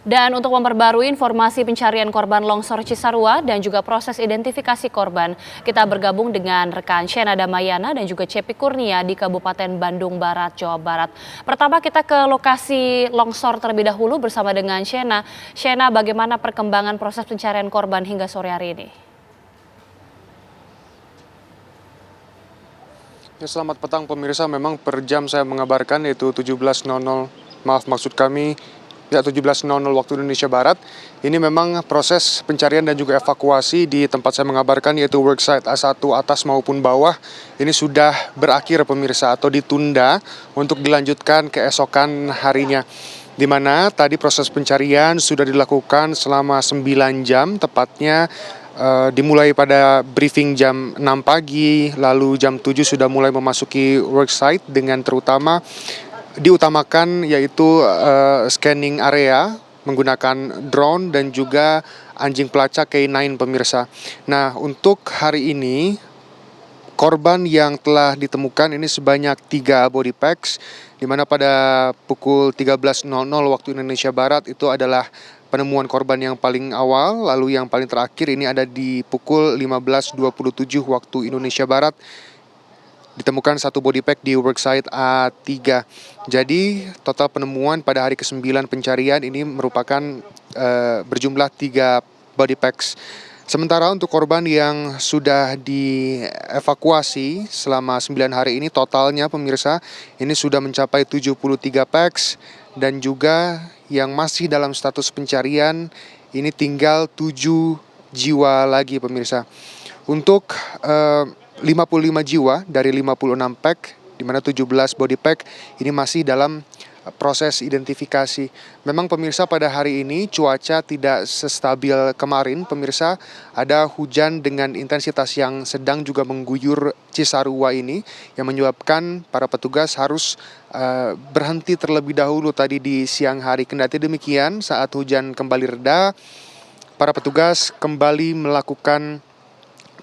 Dan untuk memperbarui informasi pencarian korban longsor Cisarua dan juga proses identifikasi korban, kita bergabung dengan rekan Shena Damayana dan juga Cepi Kurnia di Kabupaten Bandung Barat, Jawa Barat. Pertama kita ke lokasi longsor terlebih dahulu bersama dengan Shena. Shena, bagaimana perkembangan proses pencarian korban hingga sore hari ini? Ya, selamat petang pemirsa, memang per jam saya mengabarkan yaitu 17.00, maksud kami ya 17.00 waktu Indonesia Barat. Ini memang proses pencarian dan juga evakuasi di tempat saya mengabarkan yaitu worksite A1 atas maupun bawah ini sudah berakhir pemirsa atau ditunda untuk dilanjutkan keesokan harinya. Di mana tadi proses pencarian sudah dilakukan selama 9 jam tepatnya. Dimulai pada briefing jam 6 pagi, lalu jam 7 sudah mulai memasuki worksite dengan terutama diutamakan yaitu scanning area menggunakan drone dan juga anjing pelacak K9 pemirsa. Nah, untuk hari ini korban yang telah ditemukan ini sebanyak 3 body packs, di mana pada pukul 13.00 waktu Indonesia Barat itu adalah penemuan korban yang paling awal, lalu yang paling terakhir ini ada di pukul 15.27 waktu Indonesia Barat. Ditemukan 1 body pack di worksite A3. Jadi total penemuan pada hari ke-9 pencarian ini merupakan berjumlah 3 body packs. Sementara untuk korban yang sudah dievakuasi selama 9 hari ini totalnya pemirsa ini sudah mencapai 73 packs dan juga yang masih dalam status pencarian ini tinggal 7 jiwa lagi pemirsa. Untuk 55 jiwa dari 56 pack, di mana 17 body pack ini masih dalam proses identifikasi. Memang pemirsa pada hari ini cuaca tidak sestabil kemarin pemirsa, ada hujan dengan intensitas yang sedang juga mengguyur Cisarua ini yang menyebabkan para petugas harus berhenti terlebih dahulu tadi di siang hari. Kendati demikian saat hujan kembali reda, para petugas kembali melakukan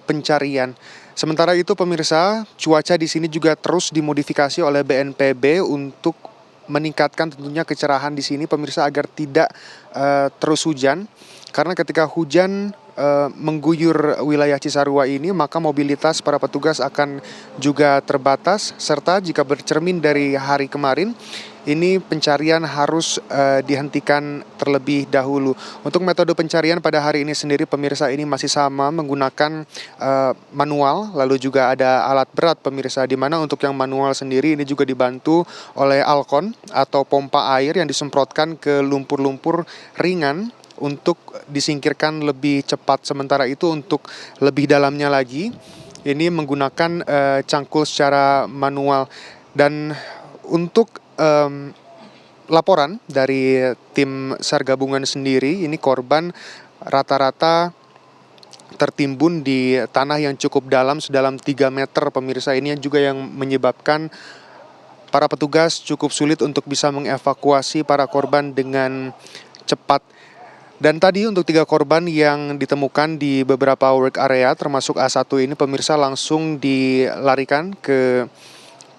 pencarian. Sementara itu pemirsa, cuaca di sini juga terus dimodifikasi oleh BNPB untuk meningkatkan tentunya kecerahan di sini pemirsa agar tidak terus hujan. Karena ketika hujan mengguyur wilayah Cisarua ini maka mobilitas para petugas akan juga terbatas, serta jika bercermin dari hari kemarin ini pencarian harus dihentikan terlebih dahulu. Untuk metode pencarian pada hari ini sendiri pemirsa ini masih sama menggunakan manual, lalu juga ada alat berat pemirsa, di mana untuk yang manual sendiri ini juga dibantu oleh Alkon atau pompa air yang disemprotkan ke lumpur-lumpur ringan untuk disingkirkan lebih cepat. Sementara itu untuk lebih dalamnya lagi ini menggunakan cangkul secara manual. Dan untuk laporan dari tim SAR gabungan sendiri ini korban rata-rata tertimbun di tanah yang cukup dalam sedalam 3 meter pemirsa. Ini juga yang menyebabkan para petugas cukup sulit untuk bisa mengevakuasi para korban dengan cepat. Dan tadi untuk 3 korban yang ditemukan di beberapa work area termasuk A1 ini pemirsa langsung dilarikan ke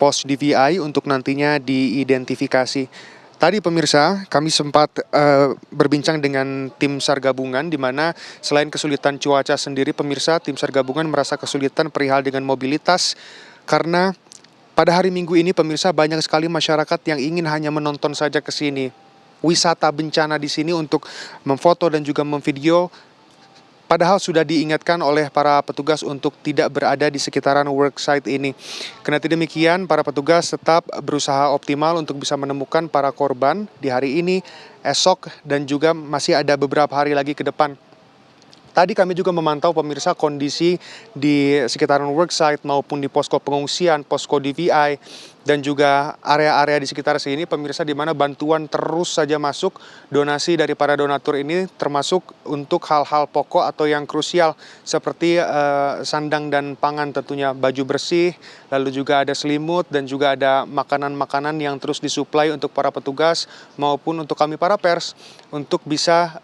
pos DVI untuk nantinya diidentifikasi. Tadi pemirsa kami sempat berbincang dengan tim SAR gabungan, di mana selain kesulitan cuaca sendiri pemirsa, tim SAR gabungan merasa kesulitan perihal dengan mobilitas karena pada hari Minggu ini pemirsa banyak sekali masyarakat yang ingin hanya menonton saja ke sini. Wisata bencana di sini untuk memfoto dan juga memvideo, padahal sudah diingatkan oleh para petugas untuk tidak berada di sekitaran worksite ini. Kendati demikian, para petugas tetap berusaha optimal untuk bisa menemukan para korban di hari ini, esok, dan juga masih ada beberapa hari lagi ke depan. Tadi kami juga memantau pemirsa kondisi di sekitaran worksite maupun di posko pengungsian, posko DVI, dan juga area-area di sekitar sini pemirsa, di mana bantuan terus saja masuk donasi dari para donatur ini, termasuk untuk hal-hal pokok atau yang krusial seperti sandang dan pangan tentunya, baju bersih, lalu juga ada selimut dan juga ada makanan-makanan yang terus disuplai untuk para petugas maupun untuk kami para pers untuk bisa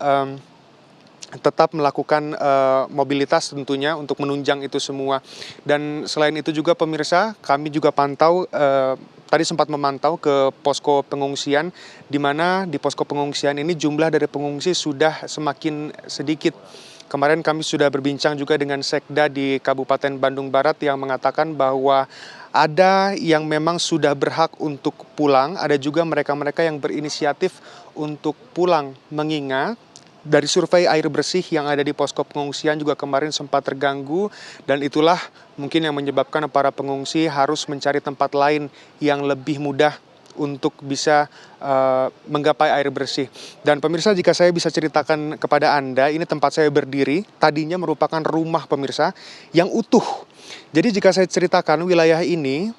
tetap melakukan mobilitas tentunya untuk menunjang itu semua. Dan selain itu juga pemirsa, kami juga pantau, tadi sempat memantau ke posko pengungsian, di mana di posko pengungsian ini jumlah dari pengungsi sudah semakin sedikit. Kemarin kami sudah berbincang juga dengan Sekda di Kabupaten Bandung Barat yang mengatakan bahwa ada yang memang sudah berhak untuk pulang, ada juga mereka-mereka yang berinisiatif untuk pulang, mengingat dari survei air bersih yang ada di posko pengungsian juga kemarin sempat terganggu, dan itulah mungkin yang menyebabkan para pengungsi harus mencari tempat lain yang lebih mudah untuk bisa menggapai air bersih. Dan pemirsa, jika saya bisa ceritakan kepada Anda, ini tempat saya berdiri tadinya merupakan rumah pemirsa yang utuh. Jadi jika saya ceritakan wilayah ini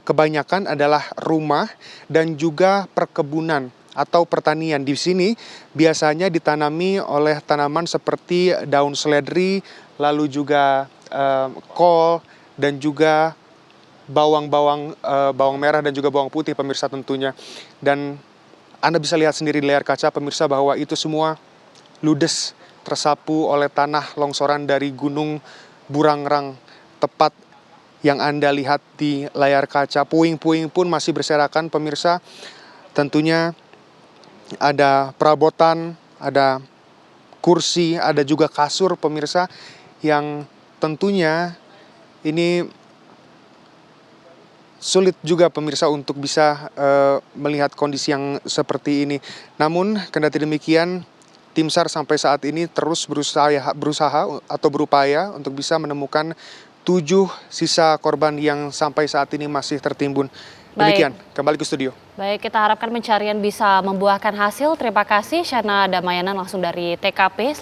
kebanyakan adalah rumah dan juga perkebunan atau pertanian. Di sini biasanya ditanami oleh tanaman seperti daun seledri, lalu juga kol, dan juga bawang merah dan juga bawang putih pemirsa tentunya. Dan Anda bisa lihat sendiri di layar kaca pemirsa bahwa itu semua ludes tersapu oleh tanah longsoran dari Gunung Burangrang, tepat yang Anda lihat di layar kaca. Puing-puing pun masih berserakan pemirsa. Tentunya ada perabotan, ada kursi, ada juga kasur pemirsa, yang tentunya ini sulit juga pemirsa untuk bisa melihat kondisi yang seperti ini. Namun kendati demikian, tim SAR sampai saat ini terus berusaha atau berupaya untuk bisa menemukan 7 sisa korban yang sampai saat ini masih tertimbun. Demikian, kembali ke studio. Baik, kita harapkan pencarian bisa membuahkan hasil. Terima kasih Shana Damayana langsung dari TKP.